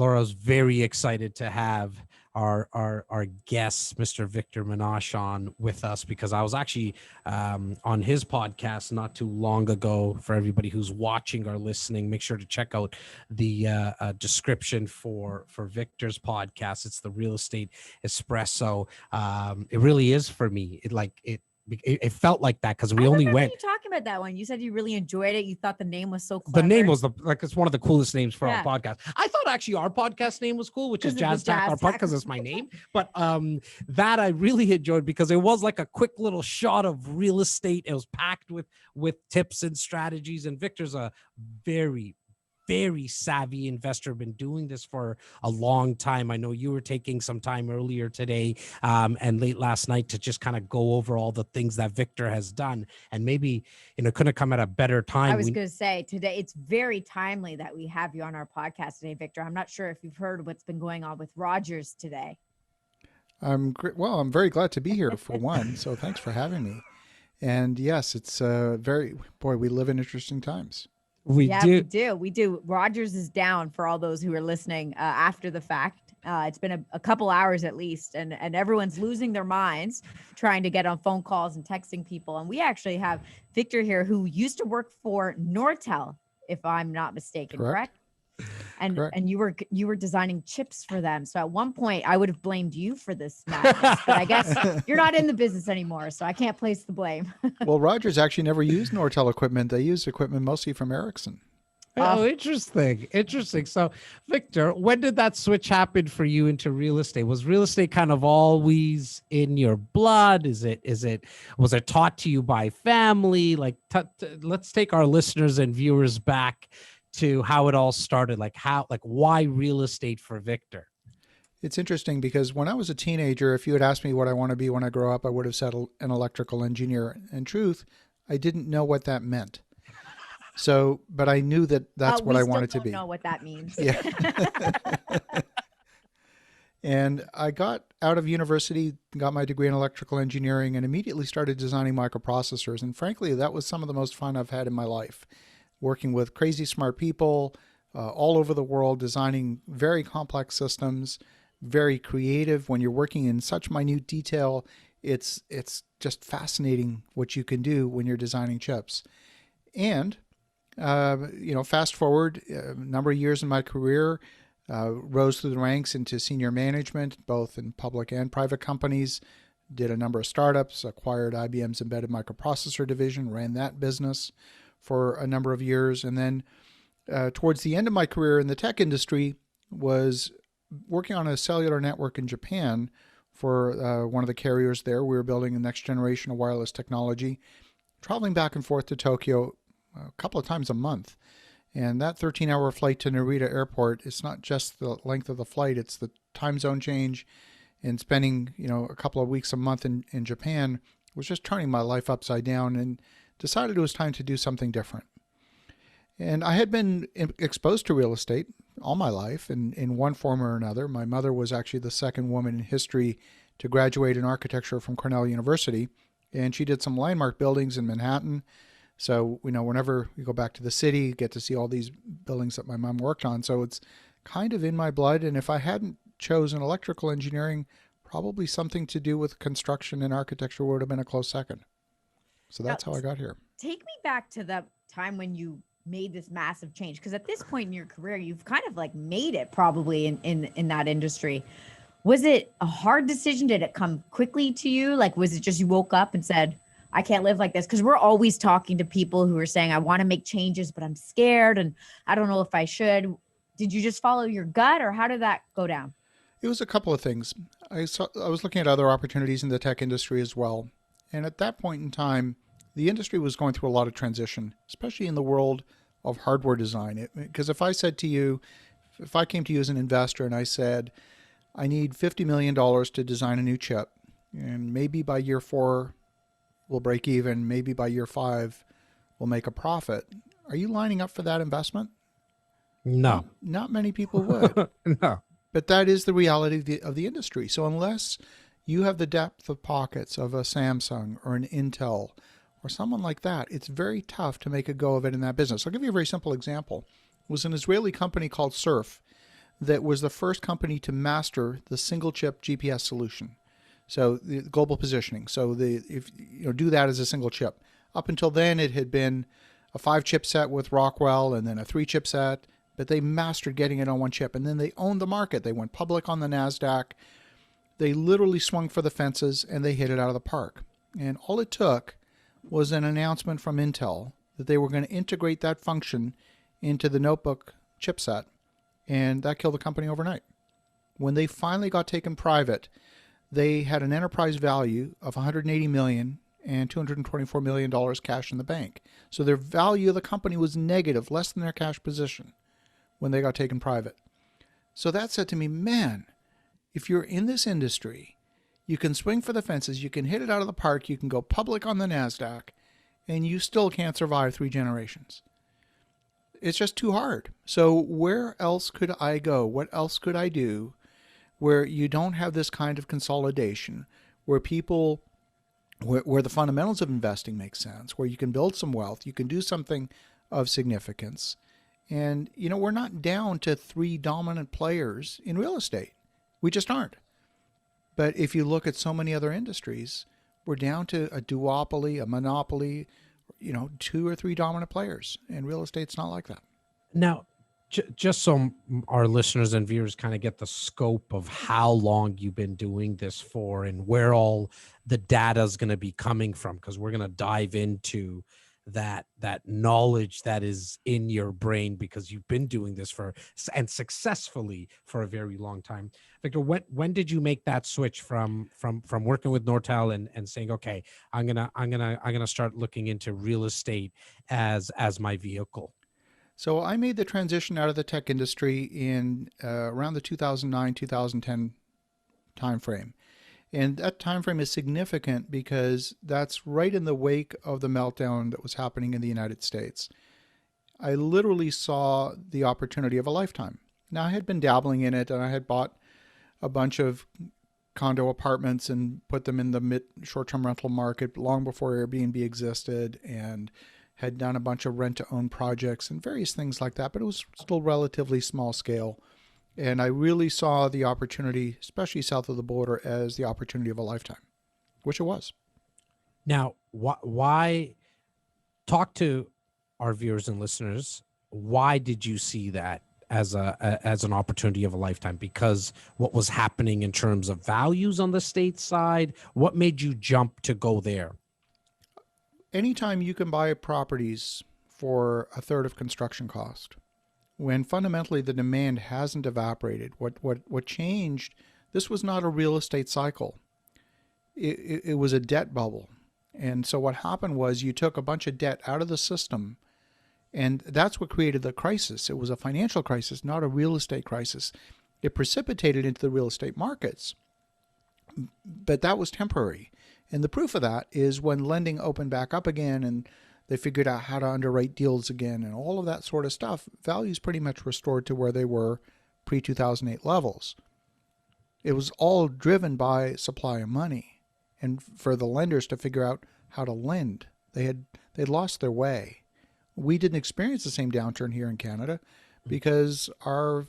Laura, I was very excited to have our guest, Mr. Victor Menasce, on with us, because I was actually on his podcast not too long ago. For everybody who's watching or listening, make sure to check out the description for Victor's podcast. It's the Real Estate Espresso. It really is for me. It felt like that because we only went. You talking about that one? You said you really enjoyed it. You thought the name was so clever. The name was it's one of the coolest names for our podcast. I thought actually our podcast name was cool, which is Jazz Takhar Podcast, because it's my name. But that I really enjoyed because it was like a quick little shot of real estate. It was packed with tips and strategies. And Victor's a very savvy investor, been doing this for a long time. I know you were taking some time earlier today and late last night to just kind of go over all the things that Victor has done, and maybe couldn't have come at a better time. I was going to say today it's very timely that we have you on our podcast today, Victor. I'm not sure if you've heard what's been going on with Rogers today. I'm very glad to be here for one. So thanks for having me. And yes, it's we live in interesting times. We do. Rogers is down for all those who are listening after the fact. It's been a couple hours at least, and everyone's losing their minds trying to get on phone calls and texting people. And we actually have Victor here who used to work for Nortel, if I'm not mistaken, correct? And Correct. And you were designing chips for them. So at one point I would have blamed you for this madness, but I guess you're not in the business anymore, so I can't place the blame. Well, Rogers actually never used Nortel equipment. They used equipment mostly from Ericsson. Oh, interesting. So, Victor, when did that switch happen for you into real estate? Was real estate kind of always in your blood? Was it taught to you by family? Let's take our listeners and viewers back to how it all started. Why real estate for Victor? It's interesting because when I was a teenager, if you had asked me what I want to be when I grow up, I would have said an electrical engineer. In truth, I didn't know what that meant. So, but I knew that's what I wanted to be. We don't know what that means. Yeah. And I got out of university, got my degree in electrical engineering, and immediately started designing microprocessors. And frankly, that was some of the most fun I've had in my life. Working with crazy smart people all over the world, designing very complex systems, very creative. When you're working in such minute detail, it's just fascinating what you can do when you're designing chips. And, fast forward a number of years in my career, rose through the ranks into senior management, both in public and private companies, did a number of startups, acquired IBM's embedded microprocessor division, ran that business for a number of years. And then towards the end of my career in the tech industry, was working on a cellular network in Japan for one of the carriers there. We were building a next generation of wireless technology, traveling back and forth to Tokyo a couple of times a month. And that 13-hour flight to Narita Airport, it's not just the length of the flight, it's the time zone change, and spending a couple of weeks a month in Japan was just turning my life upside down, and decided it was time to do something different. And I had been exposed to real estate all my life in one form or another. My mother was actually the second woman in history to graduate in architecture from Cornell University, and she did some landmark buildings in Manhattan. So, whenever we go back to the city, you get to see all these buildings that my mom worked on. So it's kind of in my blood. And if I hadn't chosen electrical engineering, probably something to do with construction and architecture would have been a close second. So that's how I got here. Take me back to the time when you made this massive change, because at this point in your career, you've kind of made it probably in that industry. Was it a hard decision? Did it come quickly to you? Was it just you woke up and said, I can't live like this? Because we're always talking to people who are saying, I want to make changes, but I'm scared and I don't know if I should. Did you just follow your gut, or how did that go down? It was a couple of things. I was looking at other opportunities in the tech industry as well. And at that point in time, the industry was going through a lot of transition, especially in the world of hardware design. Because if I came to you as an investor and I said, I need $50 million to design a new chip, and maybe by year 4, we'll break even, maybe by year 5, we'll make a profit. Are you lining up for that investment? No. Not many people would. No. But that is the reality of the industry. So unless you have the depth of pockets of a Samsung or an Intel or someone like that, it's very tough to make a go of it in that business. I'll give you a very simple example. It was an Israeli company called Surf that was the first company to master the single chip GPS solution. So the global positioning. So do that as a single chip. Up until then, it had been a 5-chip set with Rockwell and then a 3-chip set, but they mastered getting it on one chip. And then they owned the market. They went public on the NASDAQ. They literally swung for the fences and they hit it out of the park. And all it took was an announcement from Intel that they were going to integrate that function into the notebook chipset, and that killed the company overnight. When they finally got taken private, they had an enterprise value of $180 million and $224 million cash in the bank. So their value of the company was negative, less than their cash position when they got taken private. So that said to me, man, if you're in this industry, you can swing for the fences, you can hit it out of the park, you can go public on the NASDAQ, and you still can't survive 3 generations. It's just too hard. So where else could I go? What else could I do where you don't have this kind of consolidation, where people, where the fundamentals of investing make sense, where you can build some wealth, you can do something of significance. And, we're not down to 3 dominant players in real estate. We just aren't. But if you look at so many other industries, we're down to a duopoly, a monopoly, 2 or 3 dominant players. And real estate's not like that. Now, just so our listeners and viewers kind of get the scope of how long you've been doing this for and where all the data is going to be coming from, because we're going to dive into that knowledge that is in your brain, because you've been doing this and successfully for a very long time. Victor, when did you make that switch from working with Nortel and saying, okay, I'm gonna start looking into real estate as my vehicle? So I made the transition out of the tech industry in around the 2009-2010 timeframe. And that time frame is significant because that's right in the wake of the meltdown that was happening in the United States. I literally saw the opportunity of a lifetime. Now, I had been dabbling in it, and I had bought a bunch of condo apartments and put them in the short-term rental market long before Airbnb existed, and had done a bunch of rent-to-own projects and various things like that, but it was still relatively small scale. And I really saw the opportunity, especially south of the border, as the opportunity of a lifetime, which it was. Now, why talk to our viewers and listeners? Why did you see that as an opportunity of a lifetime? Because what was happening in terms of values on the state side? What made you jump to go there? Anytime you can buy properties for a third of construction cost, when fundamentally the demand hasn't evaporated. What changed, this was not a real estate cycle. It was a debt bubble. And so what happened was you took a bunch of debt out of the system, and that's what created the crisis. It was a financial crisis, not a real estate crisis. It precipitated into the real estate markets, but that was temporary. And the proof of that is when lending opened back up again and they figured out how to underwrite deals again and all of that sort of stuff, values pretty much restored to where they were pre-2008 levels. It was all driven by supply of money and for the lenders to figure out how to lend. They'd lost their way. We didn't experience the same downturn here in Canada because the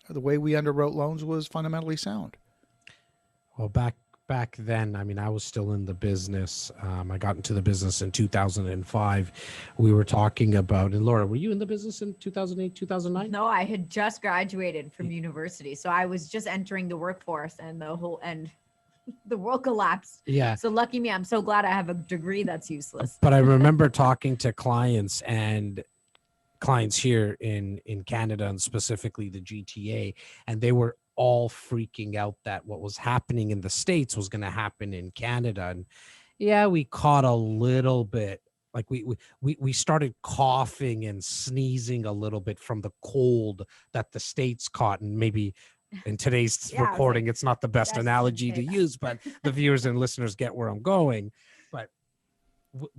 way we underwrote loans was fundamentally sound. Well, back then, I mean, I was still in the business. I got into the business in 2005. We were talking about, and Laura, were you in the business in 2008, 2009? No, I had just graduated from university. So I was just entering the workforce and the world collapsed. Yeah. So lucky me, I'm so glad I have a degree that's useless. But I remember talking to clients here in Canada and specifically the GTA, and they were all freaking out that what was happening in the States was going to happen in Canada. And yeah, we caught a little bit, like we started coughing and sneezing a little bit from the cold that the States caught. And maybe in today's recording, it's not the best analogy to use, but the viewers and listeners get where I'm going. But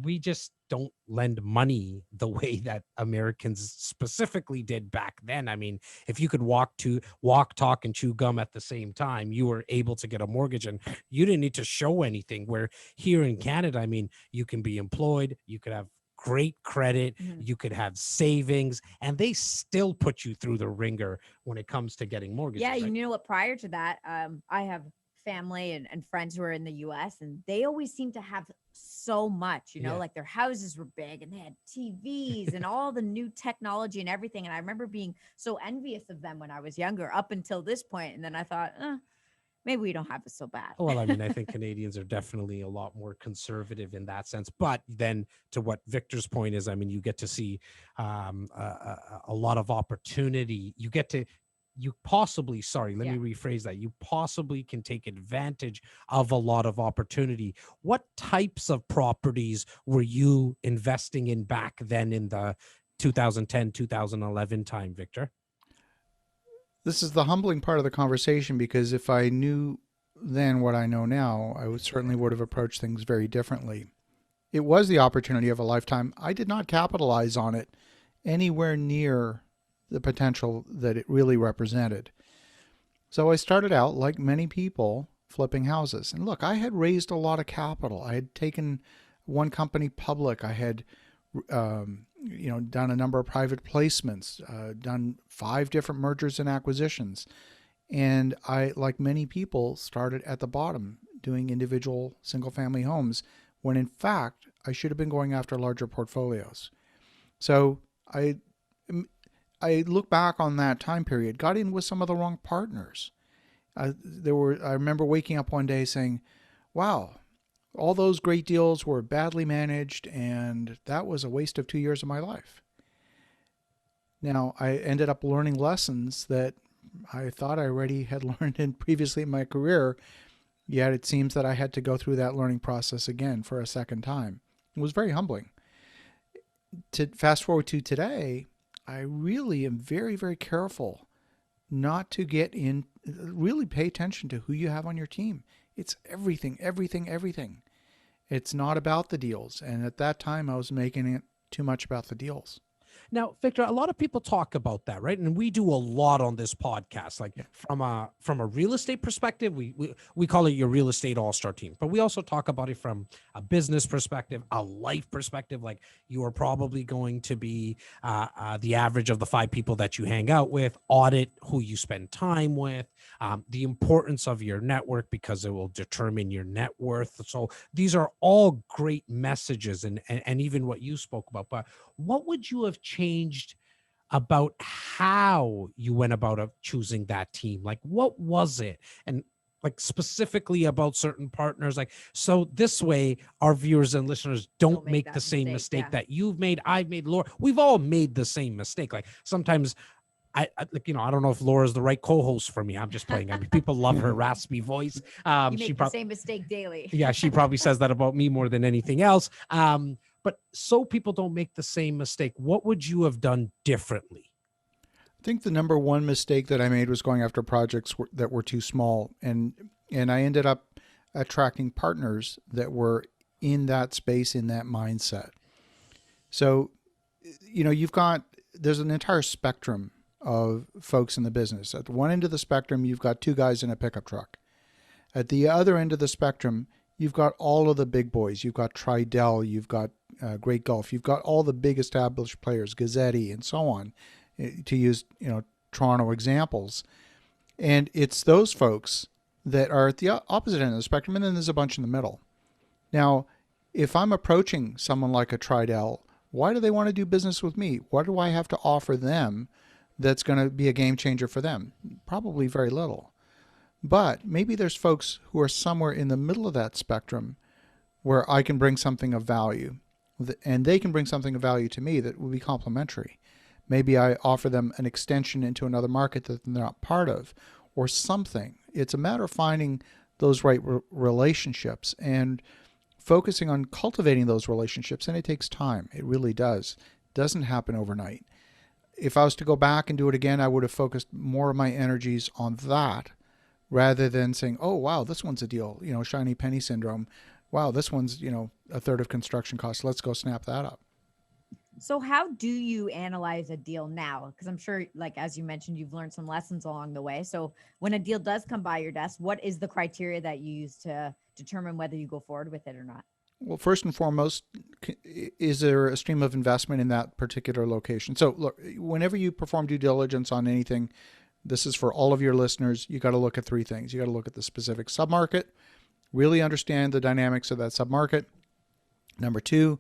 we just don't lend money the way that Americans specifically did back then. I mean, if you could walk, talk, and chew gum at the same time, you were able to get a mortgage and you didn't need to show anything. Where here in Canada, I mean, you can be employed, you could have great credit, Mhm. you could have savings, and they still put you through the ringer when it comes to getting mortgages. Yeah, right? you know what? Prior to that, I have family and friends who are in the US, and they always seem to have so much, Yeah. like their houses were big and they had TVs and all the new technology and everything. And I remember being so envious of them when I was younger up until this point. And then I thought, maybe we don't have it so bad. Well, I mean, I think Canadians are definitely a lot more conservative in that sense. But then to what Victor's point is, I mean, you get to see a lot of opportunity. You possibly, sorry, let me rephrase that. You possibly can take advantage of a lot of opportunity. What types of properties were you investing in back then in the 2010, 2011 time, Victor? This is the humbling part of the conversation, because if I knew then what I know now, I certainly would have approached things very differently. It was the opportunity of a lifetime. I did not capitalize on it anywhere near the potential that it really represented. So I started out, like many people, flipping houses. And look, I had raised a lot of capital. I had taken one company public. I had done a number of private placements, done 5 different mergers and acquisitions. And I, like many people, started at the bottom doing individual single-family homes, when in fact I should have been going after larger portfolios. So I look back on that time period, got in with some of the wrong partners. I remember waking up one day saying, wow, all those great deals were badly managed, and that was a waste of 2 years of my life. Now, I ended up learning lessons that I thought I already had learned previously in my career, yet it seems that I had to go through that learning process again for a second time. It was very humbling. To fast forward to today, I really am very, very careful not to get in, really pay attention to who you have on your team. It's everything, everything, everything. It's not about the deals. And at that time, I was making it too much about the deals. Now, Victor, a lot of people talk about that, right? And we do a lot on this podcast. Like from a real estate perspective, we call it your real estate all-star team. But we also talk about it from a business perspective, a life perspective. Like you are probably going to be the average of the 5 people that you hang out with, audit who you spend time with, the importance of your network, because it will determine your net worth. So these are all great messages, and even what you spoke about. But what would you have changed about how you went about choosing that team? Like, what was it? And like specifically about certain partners, like, so this way our viewers and listeners don't make the same mistake that you've made, I've made, Laura, we've all made the same mistake. Like sometimes I don't know if Laura's the right co-host for me. I'm just playing. I mean, people love her raspy voice. You make the same mistake daily. Yeah, she probably says that about me more than anything else. But so people don't make the same mistake, what would you have done differently? I think the number one mistake that I made was going after projects that were too small. And I ended up attracting partners that were in that space, in that mindset. So, there's an entire spectrum of folks in the business. At one end of the spectrum, you've got 2 guys in a pickup truck. At the other end of the spectrum, you've got all of the big boys. You've got Tridel, you've got Great Gulf, you've got all the big established players, Gazzetti, and so on, to use Toronto examples. And it's those folks that are at the opposite end of the spectrum, and then there's a bunch in the middle. Now, if I'm approaching someone like a Tridel, why do they want to do business with me? What do I have to offer them that's going to be a game changer for them? Probably very little. But maybe there's folks who are somewhere in the middle of that spectrum where I can bring something of value, and they can bring something of value to me that will be complementary. Maybe I offer them an extension into another market that they're not part of, or something. It's a matter of finding those right relationships and focusing on cultivating those relationships. And it takes time. It really does. It doesn't happen overnight. If I was to go back and do it again, I would have focused more of my energies on that rather than saying, oh, wow, this one's a deal, shiny penny syndrome. Wow, this one's, a third of construction costs. Let's go snap that up. So how do you analyze a deal now? Because I'm sure, like, as you mentioned, you've learned some lessons along the way. So when a deal does come by your desk, what is the criteria that you use to determine whether you go forward with it or not? Well, first and foremost, is there a stream of investment in that particular location? So look, whenever you perform due diligence on anything, this is for all of your listeners, you got to look at three things. You got to look at the specific submarket, really understand the dynamics of that submarket. Number two,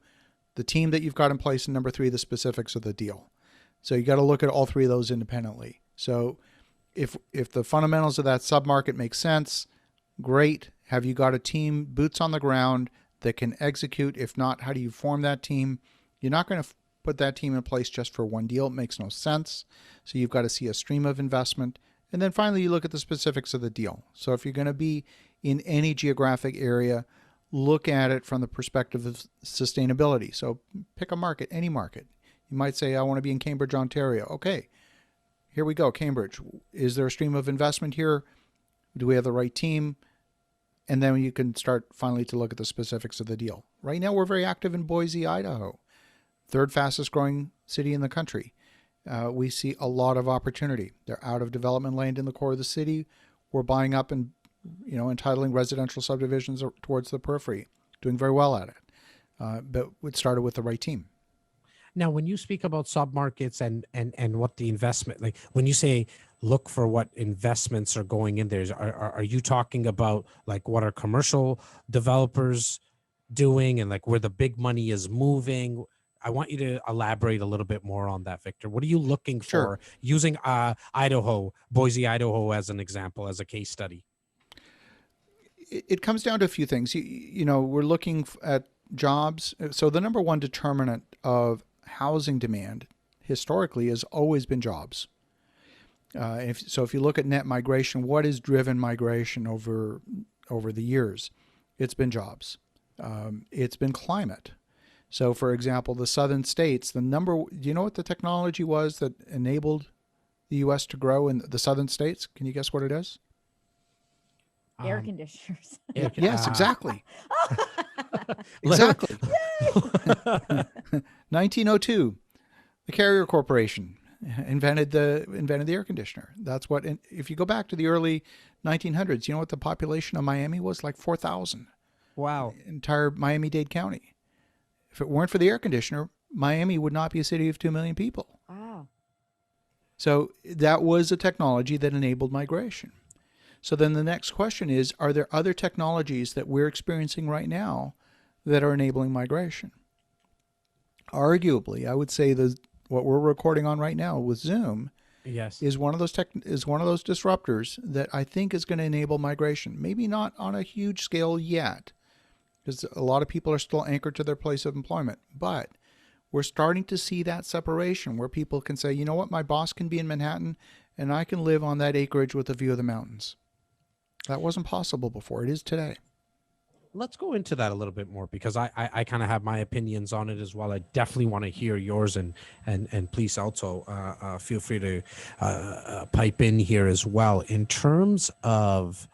the team that you've got in place. And number three, the specifics of the deal. So you got to look at all three of those independently. So if the fundamentals of that submarket make sense, great. Have you got a team, boots on the ground, that can execute? If not, how do you form that team? You're not going to put that team in place just for one deal. It makes no sense. So you've got to see a stream of investment. And then finally, you look at the specifics of the deal. So if you're going to be in any geographic area, look at it from the perspective of sustainability. So pick a market, any market. You might say, I want to be in Cambridge, Ontario. Okay, here we go, Cambridge. Is there a stream of investment here? Do we have the right team? And then you can start finally to look at the specifics of the deal. Right now, we're very active in Boise, Idaho, third fastest growing city in the country. We see a lot of opportunity. They're out of development land in the core of the city. We're buying up and entitling residential subdivisions towards the periphery, doing very well at it. But it started with the right team. Now, when you speak about submarkets and what the investment, like when you say look for what investments are going in there, are you talking about like what are commercial developers doing and like where the big money is moving? I want you to elaborate a little bit more on that, Victor. What are you looking for? Sure. Using Boise, Idaho as an example, as a case study? It comes down to a few things. We're looking at jobs. So the number one determinant of housing demand historically has always been jobs. If you look at net migration, what has driven migration over the years? It's been jobs. It's been climate. So, for example, the southern states, do you know what the technology was that enabled the U.S. to grow in the southern states? Can you guess what it is? Air conditioners. Yes, exactly. Exactly. 1902, the Carrier Corporation invented the air conditioner. That's what. If you go back to the early 1900s, you know what the population of Miami was? Like 4,000. Wow. Entire Miami-Dade County. If it weren't for the air conditioner, Miami would not be a city of 2 million people. Wow. So that was a technology that enabled migration. So then the next question is, are there other technologies that we're experiencing right now that are enabling migration? Arguably, I would say what we're recording on right now with Zoom is one of those disruptors that I think is going to enable migration. Maybe not on a huge scale yet, because a lot of people are still anchored to their place of employment. But we're starting to see that separation where people can say, you know what, my boss can be in Manhattan and I can live on that acreage with a view of the mountains. That wasn't possible before. It is today. Let's go into that a little bit more, because I kind of have my opinions on it as well. I definitely want to hear yours, and please also feel free to pipe in here as well. In terms of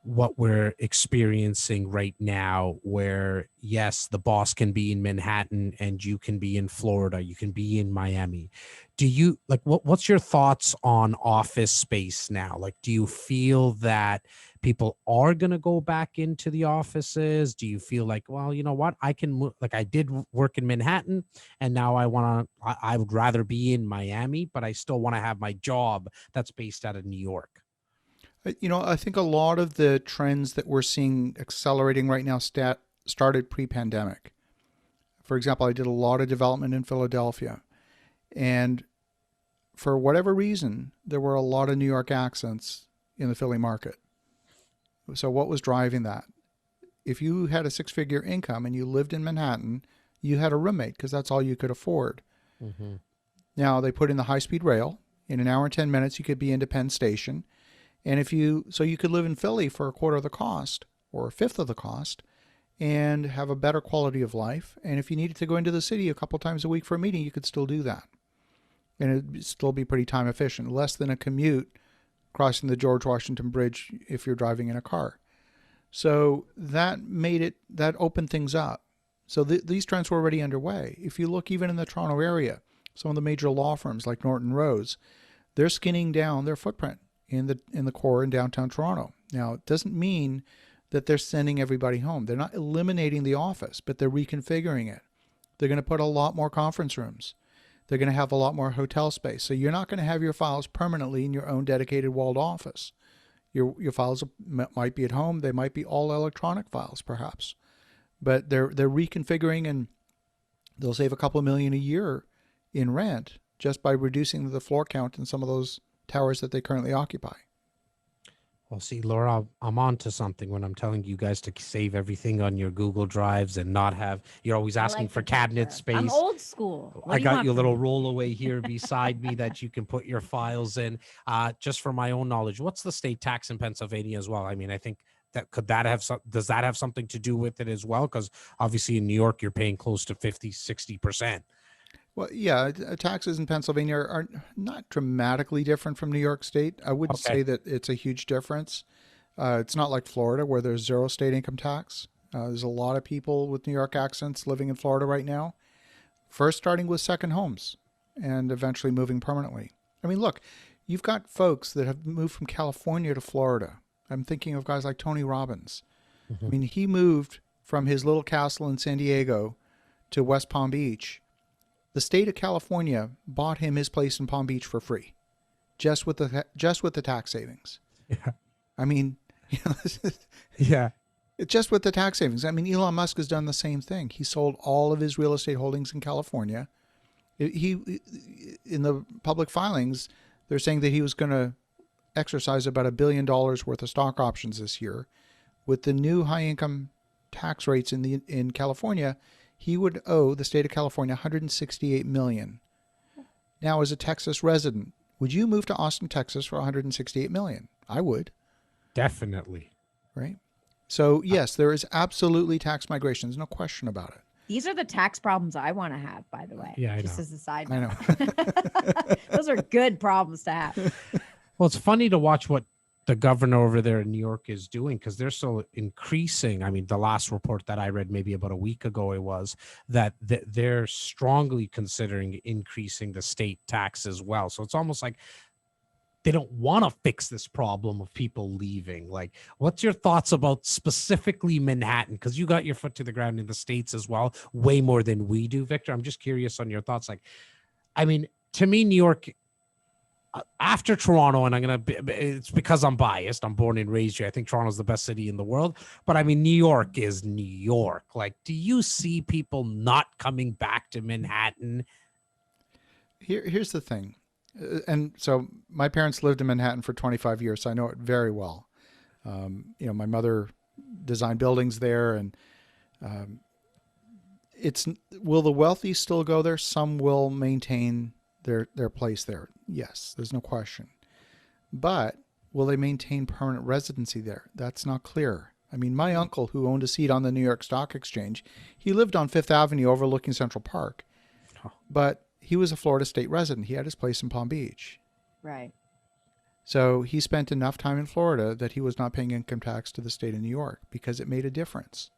what we're experiencing right now, where yes, the boss can be in Manhattan and you can be in Florida, you can be in Miami. Do you what's your thoughts on office space now? Like, do you feel that people are going to go back into the offices? Do you feel like, well, you know what, I can move, like I did work in Manhattan and now I would rather be in Miami, but I still want to have my job that's based out of New York? I think a lot of the trends that we're seeing accelerating right now started pre-pandemic. For example, I did a lot of development in Philadelphia, and for whatever reason, there were a lot of New York accents in the Philly market. So what was driving that? If you had a 6-figure income and you lived in Manhattan, you had a roommate because that's all you could afford. Mm-hmm. Now they put in the high-speed rail. In an hour and 10 minutes, you could be into Penn Station. And you could live in Philly for a quarter of the cost or a fifth of the cost and have a better quality of life. And if you needed to go into the city a couple times a week for a meeting, you could still do that. And it'd still be pretty time efficient, less than a commute crossing the George Washington Bridge if you're driving in a car. So that opened things up. So these trends were already underway. If you look even in the Toronto area, some of the major law firms like Norton Rose, they're skinning down their footprint in the core in downtown Toronto. Now, it doesn't mean that they're sending everybody home. They're not eliminating the office, but they're reconfiguring it. They're going to put a lot more conference rooms. They're going to have a lot more hotel space. So you're not going to have your files permanently in your own dedicated walled office. Your files might be at home. They might be all electronic files, perhaps. But they're reconfiguring, and they'll save a couple million a year in rent just by reducing the floor count in some of those towers that they currently occupy. Well, see, Laura, I'm on to something when I'm telling you guys to save everything on your Google Drives and not have, you're always asking for cabinet space. I'm old school. I got you a little rollaway here beside me that you can put your files in. Just for my own knowledge, what's the state tax in Pennsylvania as well? I mean, I think does that have something to do with it as well? Because obviously in New York, you're paying close to 50-60%. Well, yeah, taxes in Pennsylvania are not dramatically different from New York State. I wouldn't say that it's a huge difference. It's not like Florida where there's zero state income tax. There's a lot of people with New York accents living in Florida right now. First starting with second homes and eventually moving permanently. I mean, look, you've got folks that have moved from California to Florida. I'm thinking of guys like Tony Robbins. I mean, he moved from his little castle in San Diego to West Palm Beach. The state of California bought him his place in Palm Beach for free, just with the tax savings. Yeah. I mean, yeah, it's just with the tax savings. I mean, Elon Musk has done the same thing. He sold all of his real estate holdings in California. He in the public filings, they're saying that he was going to exercise about $1 billion worth of stock options this year. With the new high income tax rates in California, he would owe the state of California $168 million. Now, as a Texas resident, would you move to Austin, Texas for $168 million? I would. Definitely. Right? So, yes, there is absolutely tax migration. There's no question about it. These are the tax problems I want to have, by the way. Yeah, I just know. as a side I note. know. Those are good problems to have. Well, it's funny to watch what the governor over there in New York is doing, because they're still increasing. I mean, the last report that I read maybe about a week ago, it was that they're strongly considering increasing the state tax as well. So it's almost like they don't want to fix this problem of people leaving. Like, what's your thoughts about specifically Manhattan? Because you got your foot to the ground in the States as well, way more than we do, Victor. I'm just curious on your thoughts. Like, I mean, to me, New York, after Toronto, and it's because I'm biased. I'm born and raised here. I think Toronto's the best city in the world. But I mean, New York is New York. Like, do you see people not coming back to Manhattan? Here's the thing. And so my parents lived in Manhattan for 25 years, so I know it very well. My mother designed buildings there, and will the wealthy still go there? Some will maintain their place there. Yes, there's no question. But will they maintain permanent residency there? That's not clear. I mean, my uncle, who owned a seat on the New York Stock Exchange, he lived on Fifth Avenue overlooking Central Park. But he was a Florida state resident. He had his place in Palm Beach. Right. So he spent enough time in Florida that he was not paying income tax to the state of New York because it made a difference.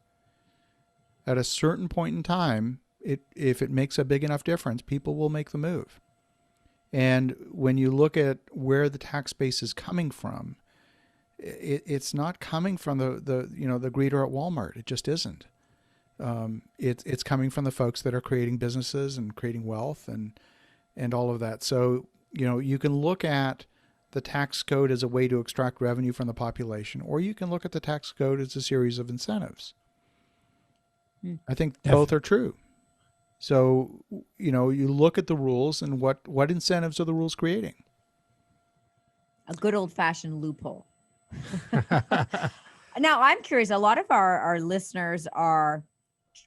At a certain point in time, if it makes a big enough difference, people will make the move. And when you look at where the tax base is coming from, it's not coming from the greeter at Walmart. It just isn't. It's coming from the folks that are creating businesses and creating wealth and all of that. So, you can look at the tax code as a way to extract revenue from the population, or you can look at the tax code as a series of incentives. I think both are true. So, you look at the rules and what incentives are the rules creating? A good old-fashioned loophole. Now, I'm curious. A lot of our listeners are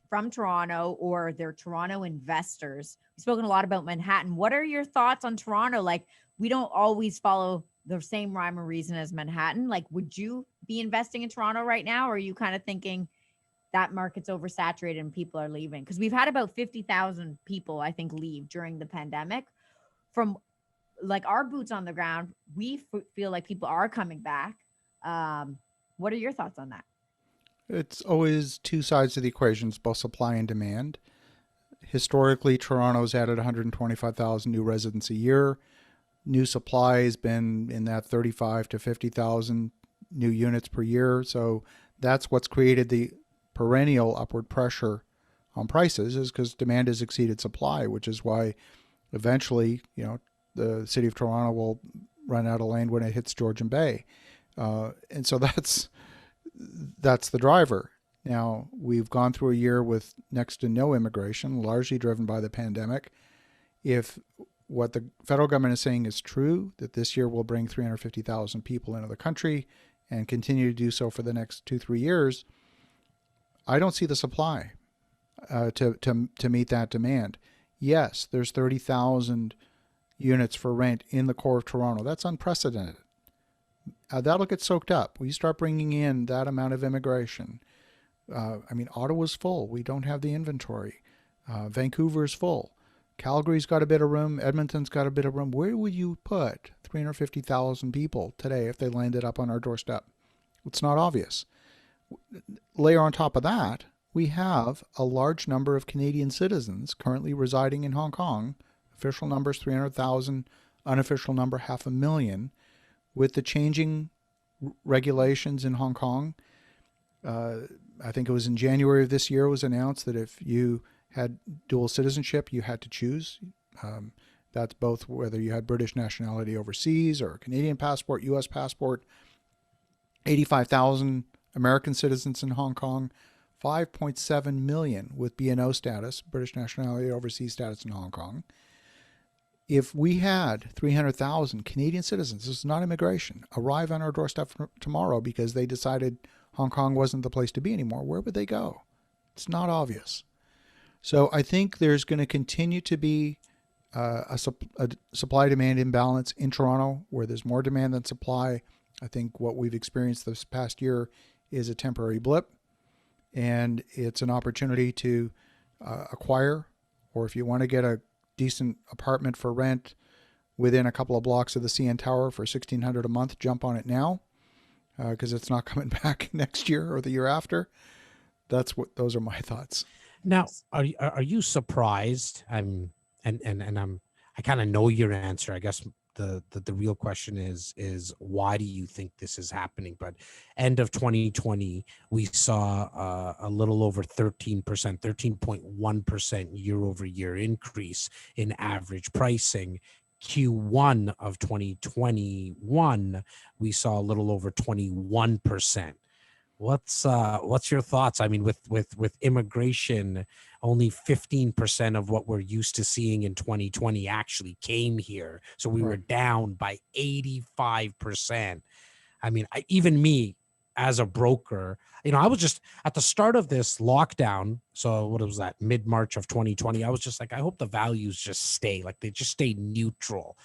from Toronto, or they're Toronto investors. We've spoken a lot about Manhattan. What are your thoughts on Toronto? Like, we don't always follow the same rhyme or reason as Manhattan. Like, would you be investing in Toronto right now? Or are you kind of thinking that market's oversaturated and people are leaving? Because we've had about 50,000 people, I think, leave during the pandemic. From like our boots on the ground, we feel like people are coming back. What are your thoughts on that? It's always two sides to the equation, both supply and demand. Historically, Toronto's added 125,000 new residents a year. New supply has been in that 35 to 50,000 new units per year. So that's what's created the perennial upward pressure on prices, is because demand has exceeded supply, which is why eventually, the city of Toronto will run out of land when it hits Georgian Bay. And so that's the driver. Now, we've gone through a year with next to no immigration, largely driven by the pandemic. If what the federal government is saying is true, that this year will bring 350,000 people into the country and continue to do so for the next 2-3 years, I don't see the supply to meet that demand. Yes, there's 30,000 units for rent in the core of Toronto. That's unprecedented. That'll get soaked up. We start bringing in that amount of immigration. Ottawa's full. We don't have the inventory. Vancouver's full. Calgary's got a bit of room. Edmonton's got a bit of room. Where would you put 350,000 people today if they landed up on our doorstep? It's not obvious. Layer on top of that, we have a large number of Canadian citizens currently residing in Hong Kong. Official number is 300,000, unofficial number 500,000. With the changing regulations in Hong Kong, I think it was in January of this year, it was announced that if you had dual citizenship, you had to choose. That's both whether you had British nationality overseas or a Canadian passport, U.S. passport. 85,000 American citizens in Hong Kong, 5.7 million with BNO status, British nationality overseas status in Hong Kong. If we had 300,000 Canadian citizens, this is not immigration, arrive on our doorstep tomorrow because they decided Hong Kong wasn't the place to be anymore, where would they go? It's not obvious. So I think there's going to continue to be a supply-demand imbalance in Toronto where there's more demand than supply. I think what we've experienced this past year is a temporary blip, and it's an opportunity to acquire, or if you want to get a decent apartment for rent within a couple of blocks of the CN Tower for $1,600 a month, jump on it now because it's not coming back next year or the year after. Those are my thoughts. Now, are you surprised? I kind of know your answer. I guess the real question is why do you think this is happening? But end of 2020, we saw a little over 13%, 13.1% year over year increase in average pricing. Q1 of 2021, we saw a little over 21%. What's your thoughts? I mean, with immigration, only 15% of what we're used to seeing in 2020 actually came here. So we were down by 85%. I mean, even me as a broker, I was just at the start of this lockdown. So what was that, mid-March of 2020? I was just like, I hope the values just stay, like they just stay neutral.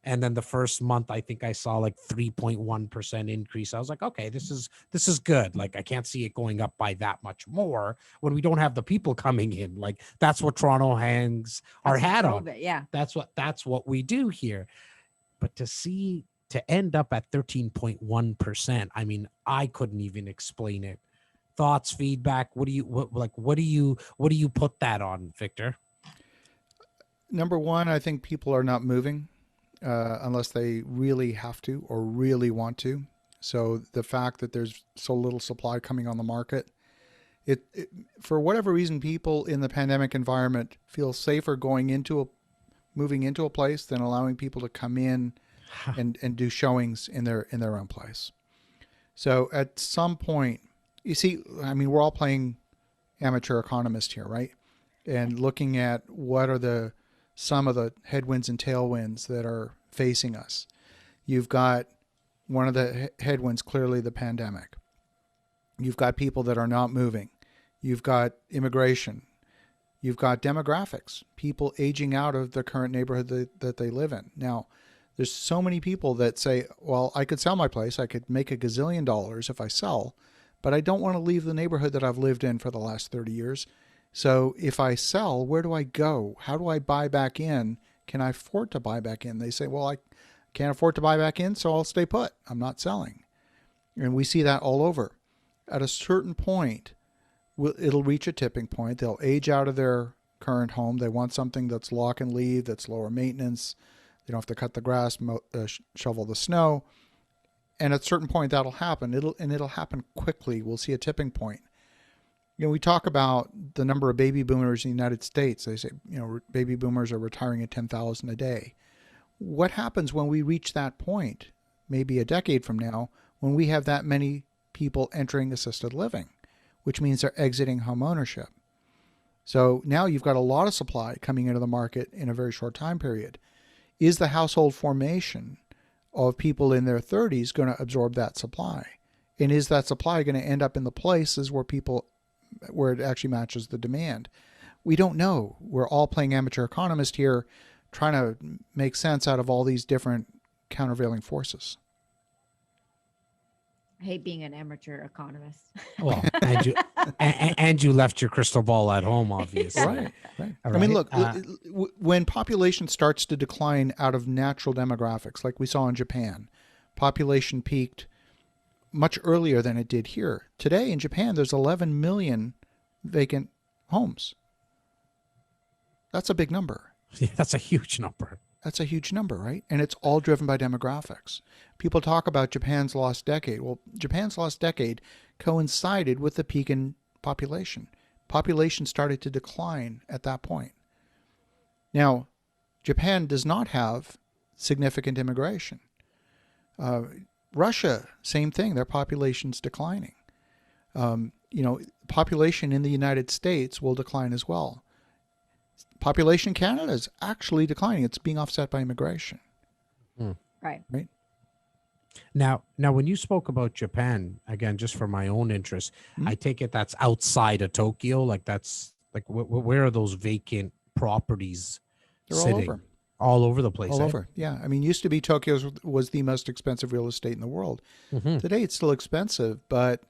And then the first month, I think I saw like 3.1% increase. I was like, okay, this is good. Like, I can't see it going up by that much more when we don't have the people coming in. Like, that's what Toronto hangs our hat on. Yeah. That's what we do here. But to end up at 13.1%, I mean, I couldn't even explain it. Thoughts, feedback. What do you put that on, Victor? Number one, I think people are not moving. Unless they really have to or really want to. So the fact that there's so little supply coming on the market, it for whatever reason, people in the pandemic environment feel safer moving into a place than allowing people to come in and do showings in their own place. So at some point, you see, I mean, we're all playing amateur economist here, right? And looking at what are some of the headwinds and tailwinds that are facing us. You've got one of the headwinds, clearly the pandemic. You've got people that are not moving. You've got immigration. You've got demographics, people aging out of the current neighborhood that they live in. Now, there's so many people that say, well, I could sell my place. I could make $1 gazillion if I sell, but I don't want to leave the neighborhood that I've lived in for the last 30 years. So if I sell, where do I go? How do I buy back in? Can I afford to buy back in? They say, well, I can't afford to buy back in, so I'll stay put. I'm not selling. And we see that all over. At a certain point, it'll reach a tipping point. They'll age out of their current home. They want something that's lock and leave, that's lower maintenance. They don't have to cut the grass, shovel the snow. And at a certain point that'll happen. It'll happen quickly. We'll see a tipping point. We talk about the number of baby boomers in the United States. They say, baby boomers are retiring at 10,000 a day. What happens when we reach that point, maybe a decade from now, when we have that many people entering assisted living, which means they're exiting home ownership? So now you've got a lot of supply coming into the market in a very short time period. Is the household formation of people in their 30s going to absorb that supply? And is that supply going to end up in the places where it actually matches the demand? We don't know. We're all playing amateur economist here, trying to make sense out of all these different countervailing forces. I hate being an amateur economist. Well, and you left your crystal ball at home, obviously. Right. I mean, look, when population starts to decline out of natural demographics, like we saw in Japan, population peaked much earlier than it did here. Today in Japan, there's 11 million vacant homes. That's a big number. Yeah, that's a huge number. That's a huge number, right? And it's all driven by demographics. People talk about Japan's lost decade. Well, Japan's lost decade coincided with the peak in population. Population started to decline at that point. Now, Japan does not have significant immigration. Russia, same thing. Their population's declining. Population in the United States will decline as well. Population in Canada is actually declining. It's being offset by immigration. Right. Now, when you spoke about Japan, again, just for my own interest, I take it that's outside of Tokyo. Like that's like where are those vacant properties? They're sitting? All over the place. All over. Yeah. I mean, used to be Tokyo was the most expensive real estate in the world. Today it's still expensive, but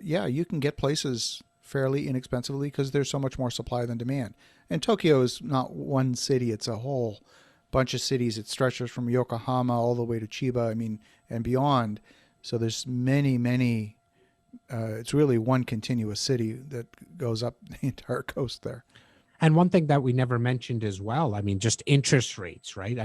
you can get places fairly inexpensively because there's so much more supply than demand. And Tokyo is not one city, it's a whole bunch of cities. It stretches from Yokohama all the way to Chiba, and beyond. So there's many, it's really one continuous city that goes up the entire coast there. And one thing that we never mentioned as well, just interest rates, right?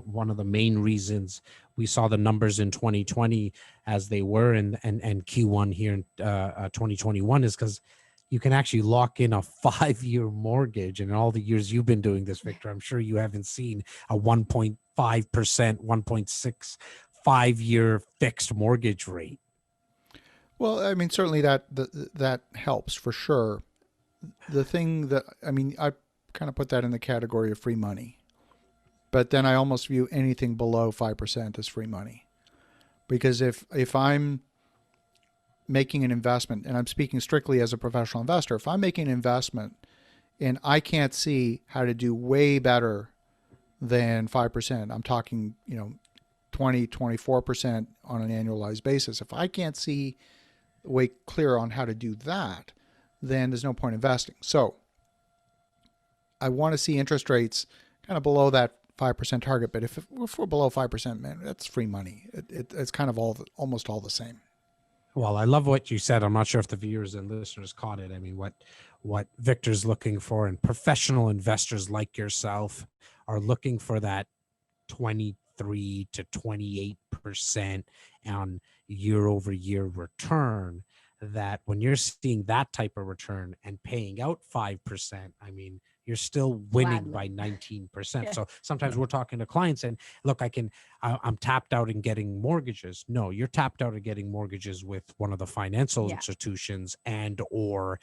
One of the main reasons we saw the numbers in 2020 as they were and Q1 here in 2021 is because you can actually lock in a 5-year mortgage. And in all the years you've been doing this, Victor, I'm sure you haven't seen a 1.5%, 1.6 5-year fixed mortgage rate. Well, certainly that helps for sure. The thing that, I kind of put that in the category of free money, but then I almost view anything below 5% as free money, because if I'm making an investment, and I'm speaking strictly as a professional investor, if I'm making an investment and I can't see how to do way better than 5%, I'm talking, 20, 24% on an annualized basis. If I can't see way clear on how to do that, then there's no point investing. So I want to see interest rates kind of below that 5% target. But if we're below 5%, man, that's free money. It's kind of almost all the same. Well, I love what you said. I'm not sure if the viewers and listeners caught it. What Victor's looking for, and professional investors like yourself are looking for that 23 to 28% on year-over-year return. That when you're seeing that type of return and paying out 5%, you're still winning by 19%. Yeah. So sometimes we're talking to clients and look, I'm tapped out in getting mortgages. No, you're tapped out in getting mortgages with one of the financial institutions and or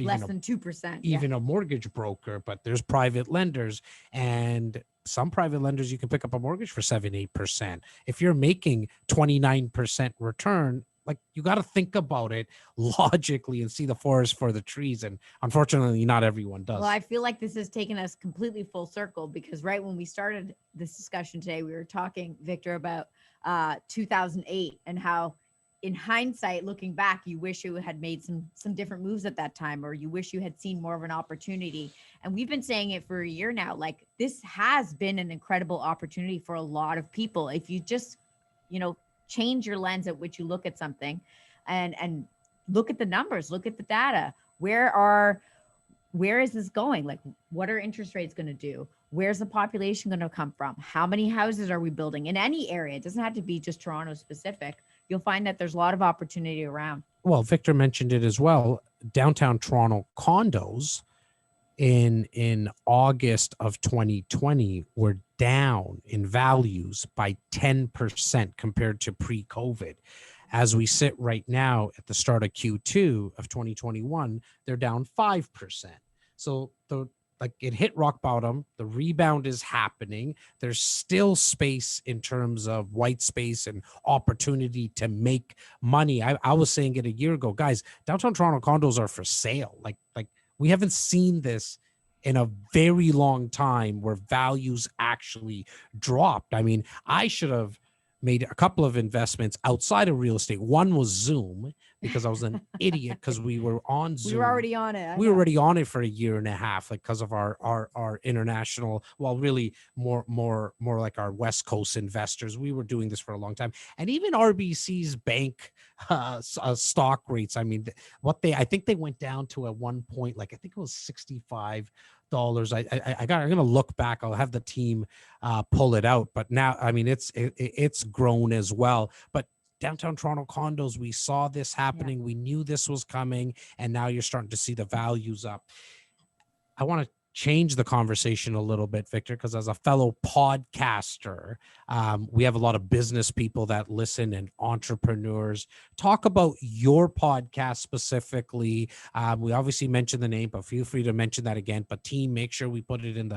less than 2%, even a mortgage broker, but there's private lenders, and some private lenders, you can pick up a mortgage for 7-8%. If you're making 29% return, like, you got to think about it logically and see the forest for the trees. And unfortunately, not everyone does. Well, I feel like this has taken us completely full circle, because right when we started this discussion today, we were talking, Victor, about 2008 and how, in hindsight, looking back, you wish you had made some different moves at that time, or you wish you had seen more of an opportunity. And we've been saying it for a year now. Like, this has been an incredible opportunity for a lot of people. If you just, change your lens at which you look at something and look at the numbers, look at the data. Where is this going? Like, what are interest rates going to do? Where's the population going to come from? How many houses are we building in any area? It doesn't have to be just Toronto specific. You'll find that there's a lot of opportunity around. Well, Victor mentioned it as well. Downtown Toronto condos in August of 2020 were down in values by 10% compared to pre-COVID. As we sit right now at the start of Q2 of 2021, they're down 5%. So it hit rock bottom. The rebound is happening. There's still space in terms of white space and opportunity to make money. I was saying it a year ago, guys, downtown Toronto condos are for sale. Like we haven't seen this in a very long time where values actually dropped. I mean, I should have made a couple of investments outside of real estate. One was Zoom, because I was an idiot because we were on Zoom. We were already on it. We were already on it for a year and a half, like because of our international, well, really more like our West Coast investors. We were doing this for a long time. And even RBC's bank stock rates, I mean, I think they went down to at one point, like I think it was $65. I'm gonna look back. I'll have the team pull it out. But now, I mean, it's grown as well. But downtown Toronto condos, we saw this happening. Yeah. We knew this was coming, and now you're starting to see the values up. I want to change the conversation a little bit, Victor, because as a fellow podcaster, we have a lot of business people that listen and entrepreneurs. Talk about your podcast specifically. We obviously mentioned the name, but feel free to mention that again. But team, make sure we put it in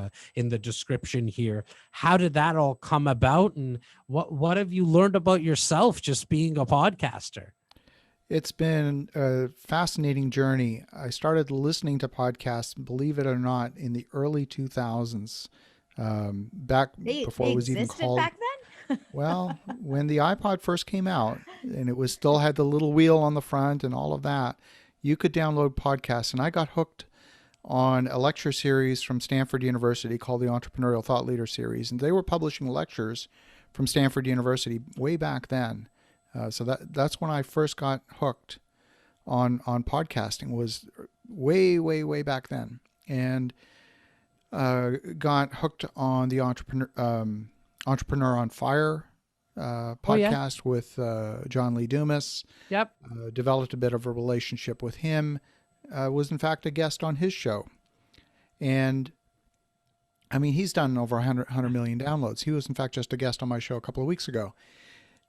the description here. How did that all come about, and what have you learned about yourself just being a podcaster? It's been a fascinating journey. I started listening to podcasts, believe it or not, in the early 2000s, before it was even called. Back then? Well, when the iPod first came out, and it was still had the little wheel on the front and all of that, you could download podcasts. And I got hooked on a lecture series from Stanford University called the Entrepreneurial Thought Leader Series, and they were publishing lectures from Stanford University way back then. So that's when I first got hooked on podcasting, was way back then, and got hooked on the Entrepreneur on Fire podcast with John Lee Dumas. Yep. Developed a bit of a relationship with him. Was in fact a guest on his show, and I mean, he's done over 100 million downloads. He was in fact just a guest on my show a couple of weeks ago.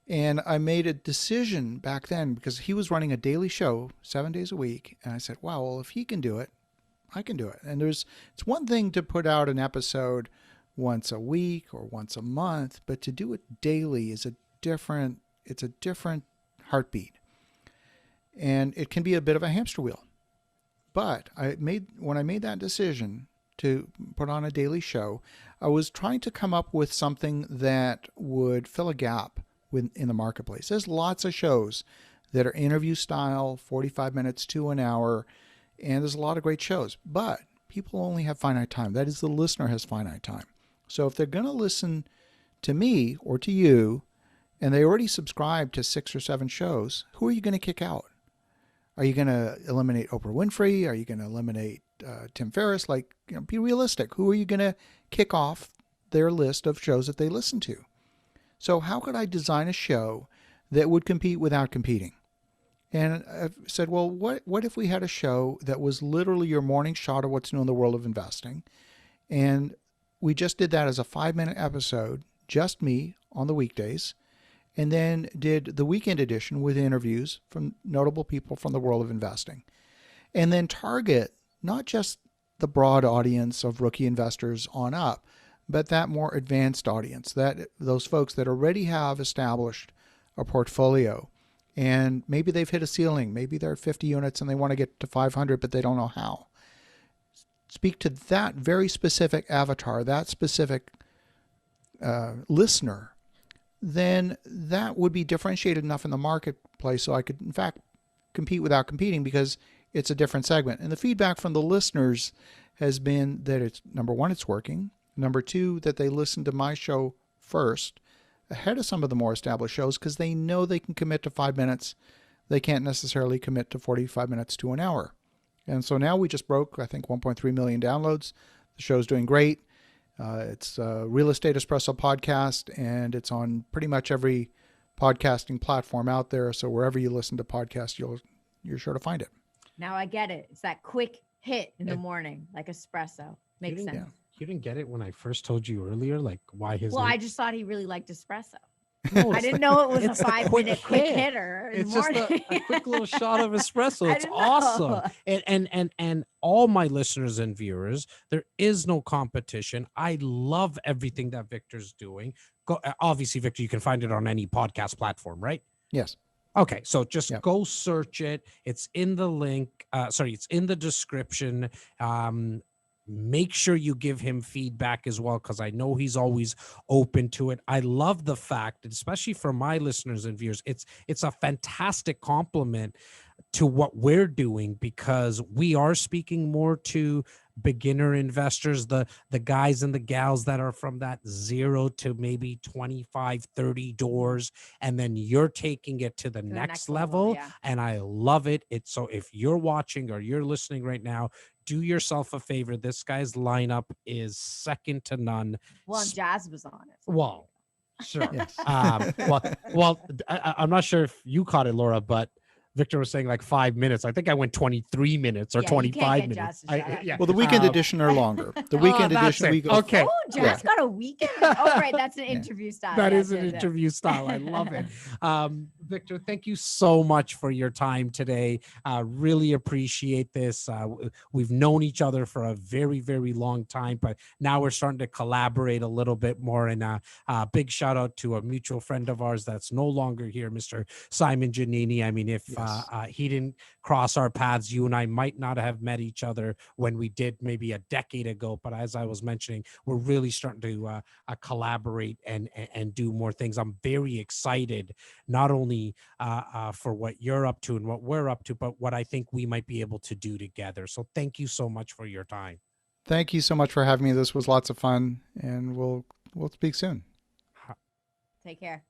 And I made a decision back then, because he was running a daily show 7 days a week. And I said, wow, well, if he can do it, I can do it. And it's one thing to put out an episode once a week or once a month, but to do it daily is a different heartbeat. And it can be a bit of a hamster wheel. But when I made that decision to put on a daily show, I was trying to come up with something that would fill a gap in the marketplace. There's lots of shows that are interview style, 45 minutes to an hour, and there's a lot of great shows, but people only have finite time. That is, the listener has finite time. So if they're going to listen to me or to you, and they already subscribe to 6 or 7 shows, who are you going to kick out? Are you going to eliminate Oprah Winfrey? Are you going to eliminate Tim Ferriss? Be realistic. Who are you going to kick off their list of shows that they listen to? So how could I design a show that would compete without competing? And I said, well, what if we had a show that was literally your morning shot of what's new in the world of investing? And we just did that as a 5-minute episode, just me on the weekdays, and then did the weekend edition with interviews from notable people from the world of investing. And then target not just the broad audience of rookie investors on up, but that more advanced audience, those folks that already have established a portfolio, and maybe they've hit a ceiling. Maybe they're 50 units and they want to get to 500, but they don't know how. Speak to that very specific avatar, that specific listener, then that would be differentiated enough in the marketplace so I could, in fact, compete without competing, because it's a different segment. And the feedback from the listeners has been that it's, number one, it's working. Number two, that they listen to my show first, ahead of some of the more established shows, because they know they can commit to 5 minutes. They can't necessarily commit to 45 minutes to an hour. And so now we just broke, I think, 1.3 million downloads. The show's doing great. It's a Real Estate Espresso podcast, and it's on pretty much every podcasting platform out there. So wherever you listen to podcasts, you're sure to find it. Now I get it. It's that quick hit in the morning, like espresso. Makes sense. Yeah. You didn't get it when I first told you earlier, like why his. Well, name? I just thought he really liked espresso. No, I didn't know it was a it's the 5-minute quick hit. hitter. It's just a quick little shot of espresso. I It's didn't know. awesome. And all my listeners and viewers, there is no competition. I love everything that Victor's doing. Obviously, Victor, you can find it on any podcast platform, right? Yes. Okay, so just go search it. It's in the link. It's in the description. Make sure you give him feedback as well, because I know he's always open to it. I love the fact, especially for my listeners and viewers, it's a fantastic compliment to what we're doing, because we are speaking more to beginner investors, the guys and the gals that are from that 0 to maybe 25, 30 doors, and then you're taking it to the next level. Yeah. And I love it. So if you're watching or you're listening right now, do yourself a favor. This guy's lineup is second to none. Well, Jazz was on it. Well, sure. Yes. I'm not sure if you caught it, Laura, but Victor was saying like 5 minutes. I think I went 23 minutes or 25 minutes. Well, the weekend edition are longer. The weekend edition, we go. Okay. Oh, Jazz got a weekend. Oh, right. That's an interview style. That is an interview style. I love it. Victor, thank you so much for your time today. Really appreciate this. We've known each other for a very, very long time, but now we're starting to collaborate a little bit more. And a big shout out to a mutual friend of ours that's no longer here, Mr. Simon Giannini. I mean, if he didn't cross our paths, you and I might not have met each other when we did maybe a decade ago. But as I was mentioning, we're really starting to collaborate and do more things. I'm very excited, not only for what you're up to and what we're up to, but what I think we might be able to do together. So thank you so much for your time. Thank you so much for having me. This was lots of fun, and we'll speak soon. Take care.